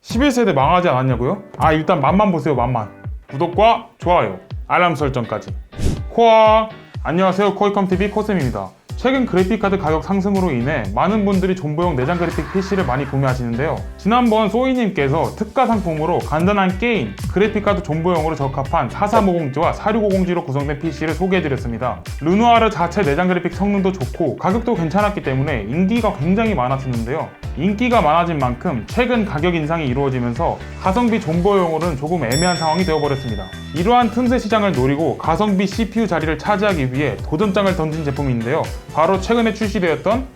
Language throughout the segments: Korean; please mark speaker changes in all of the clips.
Speaker 1: 11세대 망하지 않았냐고요? 일단 맛만 보세요. 맛만. 구독과 좋아요, 알람 설정까지. 코아! 안녕하세요. 코이컴TV 코쌤입니다. 최근 그래픽카드 가격 상승으로 인해 많은 분들이 존버용 내장 그래픽 PC를 많이 구매하시는데요. 지난번 소이님께서 특가 상품으로 간단한 게임, 그래픽카드 존버용으로 적합한 4350G와 4650G로 구성된 PC를 소개해드렸습니다. 르누아르 자체 내장 그래픽 성능도 좋고 가격도 괜찮았기 때문에 인기가 굉장히 많았었는데요. 인기가 많아진 만큼 최근 가격 인상이 이루어지면서 가성비 존버용으로는 조금 애매한 상황이 되어버렸습니다. 이러한 틈새 시장을 노리고 가성비 CPU 자리를 차지하기 위해 도전장을 던진 제품인데요. 바로 최근에 출시되었던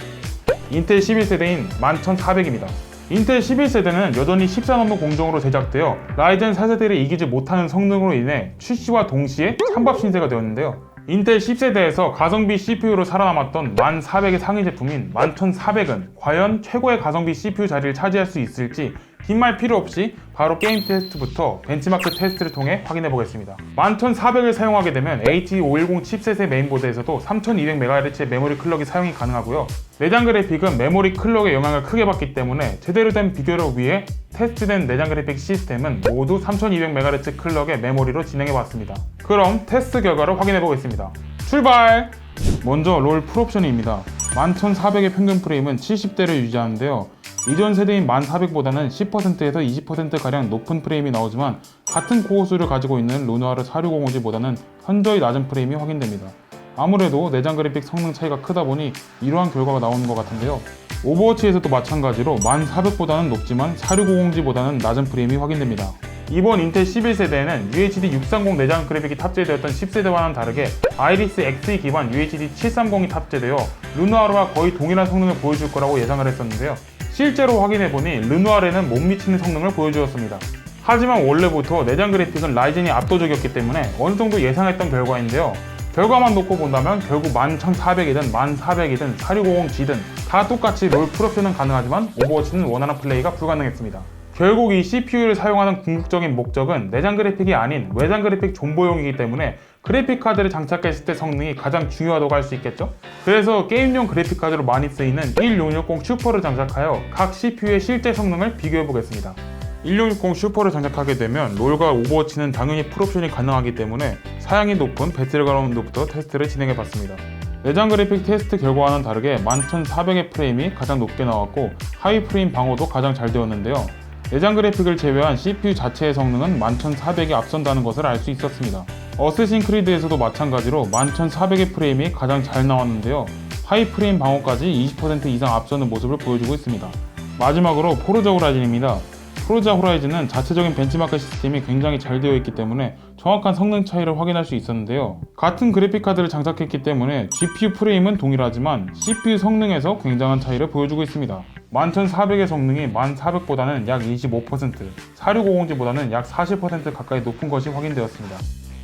Speaker 1: 인텔 11세대인 11400입니다. 인텔 11세대는 여전히 14나노 공정으로 제작되어 라이젠 4세대를 이기지 못하는 성능으로 인해 출시와 동시에 찬밥 신세가 되었는데요. 인텔 10세대에서 가성비 CPU로 살아남았던 1400의 상위 제품인 11400은 과연 최고의 가성비 CPU 자리를 차지할 수 있을지 긴 말 필요 없이 바로 게임 테스트부터 벤치마크 테스트를 통해 확인해 보겠습니다. 11400을 사용하게 되면 AT510 칩셋의 메인보드에서도 3200MHz의 메모리 클럭이 사용이 가능하고요. 내장 그래픽은 메모리 클럭의 영향을 크게 받기 때문에 제대로 된 비교를 위해 테스트된 내장 그래픽 시스템은 모두 3200MHz 클럭의 메모리로 진행해 봤습니다. 그럼 테스트 결과를 확인해 보겠습니다. 출발! 먼저 롤 풀옵션입니다. 11400의 평균 프레임은 70대를 유지하는데요. 이전 세대인 1400보다는 10%에서 20%가량 높은 프레임이 나오지만 같은 코어 수를 가지고 있는 르누아르 4650G보다는 현저히 낮은 프레임이 확인됩니다. 아무래도 내장 그래픽 성능 차이가 크다 보니 이러한 결과가 나오는 것 같은데요. 오버워치에서도 마찬가지로 1400보다는 높지만 4650G보다는 낮은 프레임이 확인됩니다. 이번 인텔 11세대에는 UHD 630 내장 그래픽이 탑재되었던 10세대와는 다르게 아이리스 Xe 기반 UHD 730이 탑재되어 르누아르와 거의 동일한 성능을 보여줄 거라고 예상을 했었는데요. 실제로 확인해보니 르누아르에는 못 미치는 성능을 보여주었습니다. 하지만 원래부터 내장 그래픽은 라이젠이 압도적이었기 때문에 어느정도 예상했던 결과인데요. 결과만 놓고 본다면 결국 11400이든 1400이든 4650G든 다 똑같이 롤 풀옵션은 가능하지만 오버워치는 원활한 플레이가 불가능했습니다. 결국 이 CPU를 사용하는 궁극적인 목적은 내장 그래픽이 아닌 외장 그래픽 존버용이기 때문에 그래픽 카드를 장착했을 때 성능이 가장 중요하다고 할 수 있겠죠? 그래서 게임용 그래픽 카드로 많이 쓰이는 1660 슈퍼를 장착하여 각 CPU의 실제 성능을 비교해 보겠습니다. 1660 슈퍼를 장착하게 되면 롤과 오버워치는 당연히 풀옵션이 가능하기 때문에 사양이 높은 배틀그라운드부터 테스트를 진행해 봤습니다. 내장 그래픽 테스트 결과와는 다르게 11400의 프레임이 가장 높게 나왔고 하위 프레임 방어도 가장 잘 되었는데요. 내장 그래픽을 제외한 CPU 자체의 성능은 11400이 앞선다는 것을 알 수 있었습니다. 어쌔신 크리드에서도 마찬가지로 11400의 프레임이 가장 잘 나왔는데요. 하이 프레임 방어까지 20% 이상 앞서는 모습을 보여주고 있습니다. 마지막으로 포르자 호라이즌입니다. 포르자 호라이즌은 자체적인 벤치마크 시스템이 굉장히 잘 되어 있기 때문에 정확한 성능 차이를 확인할 수 있었는데요. 같은 그래픽카드를 장착했기 때문에 GPU 프레임은 동일하지만 CPU 성능에서 굉장한 차이를 보여주고 있습니다. 11400의 성능이 1400보다는 약 25%, 4650G보다는 약 40% 가까이 높은 것이 확인되었습니다.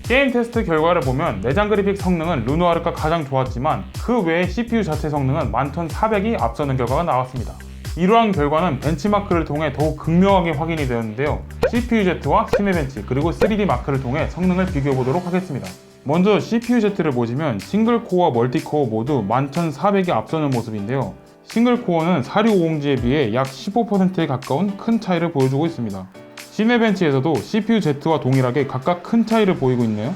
Speaker 1: 게임 테스트 결과를 보면 내장 그래픽 성능은 르누아르가 가장 좋았지만 그 외에 CPU 자체 성능은 11400이 앞서는 결과가 나왔습니다. 이러한 결과는 벤치마크를 통해 더욱 극명하게 확인이 되었는데요. CPUZ와 시네벤치 그리고 3D 마크를 통해 성능을 비교해 보도록 하겠습니다. 먼저 CPUZ를 보시면 싱글코어와 멀티코어 모두 11400이 앞서는 모습인데요. 싱글코어는 4650G에 비해 약 15%에 가까운 큰 차이를 보여주고 있습니다. 시네벤치에서도 CPUZ와 동일하게 각각 큰 차이를 보이고 있네요.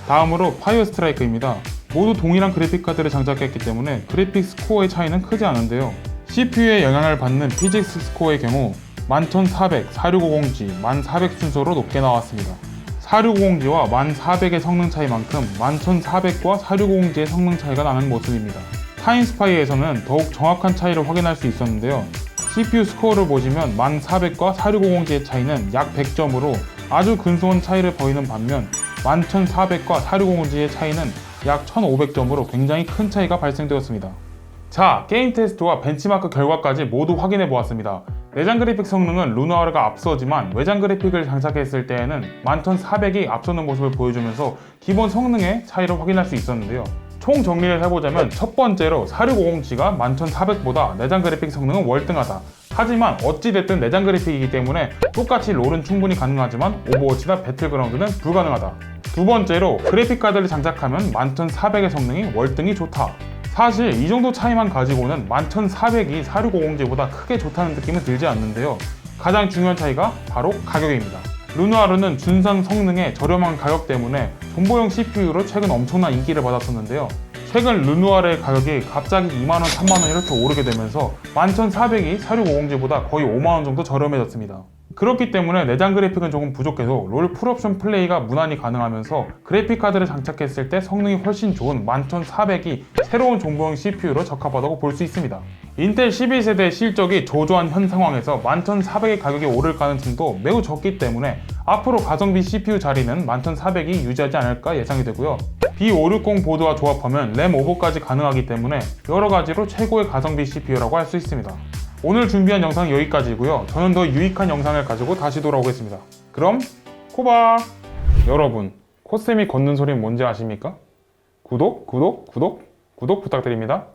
Speaker 1: 다음으로 파이어 스트라이크입니다. 모두 동일한 그래픽카드를 장착했기 때문에 그래픽 스코어의 차이는 크지 않은데요. CPU에 영향을 받는 피직스 스코어의 경우 11400, 4650G, 1400 순서로 높게 나왔습니다. 4650G와 1400의 성능 차이만큼 11400과 4650G의 성능 차이가 나는 모습입니다. 타임스파이에서는 더욱 정확한 차이를 확인할 수 있었는데요. CPU 스코어를 보시면 1400과 4650G의 차이는 약 100점으로 아주 근소한 차이를 보이는 반면 11400과 4650G의 차이는 약 1500점으로 굉장히 큰 차이가 발생되었습니다. 자, 게임 테스트와 벤치마크 결과까지 모두 확인해 보았습니다. 내장 그래픽 성능은 르누아르가 앞서지만 외장 그래픽을 장착했을 때에는 11400이 앞서는 모습을 보여주면서 기본 성능의 차이를 확인할 수 있었는데요. 총 정리를 해보자면 첫 번째로 4650G가 11400보다 내장 그래픽 성능은 월등하다. 하지만 어찌됐든 내장 그래픽이기 때문에 똑같이 롤은 충분히 가능하지만 오버워치나 배틀그라운드는 불가능하다. 두 번째로 그래픽 카드를 장착하면 11400의 성능이 월등히 좋다. 사실 이 정도 차이만 가지고는 11400이 4650G보다 크게 좋다는 느낌은 들지 않는데요. 가장 중요한 차이가 바로 가격입니다. 르누아르는 준선 성능에 저렴한 가격 때문에 존버용 CPU로 최근 엄청난 인기를 받았었는데요. 최근 르누아르의 가격이 갑자기 2만원, 3만원 이렇게 오르게 되면서 11400이 4650G보다 거의 5만원 정도 저렴해졌습니다. 그렇기 때문에 내장 그래픽은 조금 부족해도 롤 풀옵션 플레이가 무난히 가능하면서 그래픽카드를 장착했을 때 성능이 훨씬 좋은 11400이 새로운 존버용 CPU로 적합하다고 볼 수 있습니다. 인텔 12세대의 실적이 저조한 현 상황에서 11400의 가격이 오를 가능성도 매우 적기 때문에 앞으로 가성비 CPU 자리는 11400이 유지하지 않을까 예상이 되고요. B560 보드와 조합하면 램 오버까지 가능하기 때문에 여러가지로 최고의 가성비 CPU라고 할 수 있습니다. 오늘 준비한 영상은 여기까지고요. 저는 더 유익한 영상을 가지고 다시 돌아오겠습니다. 그럼 코바! 여러분, 코쌤이 걷는 소리는 뭔지 아십니까? 구독 부탁드립니다.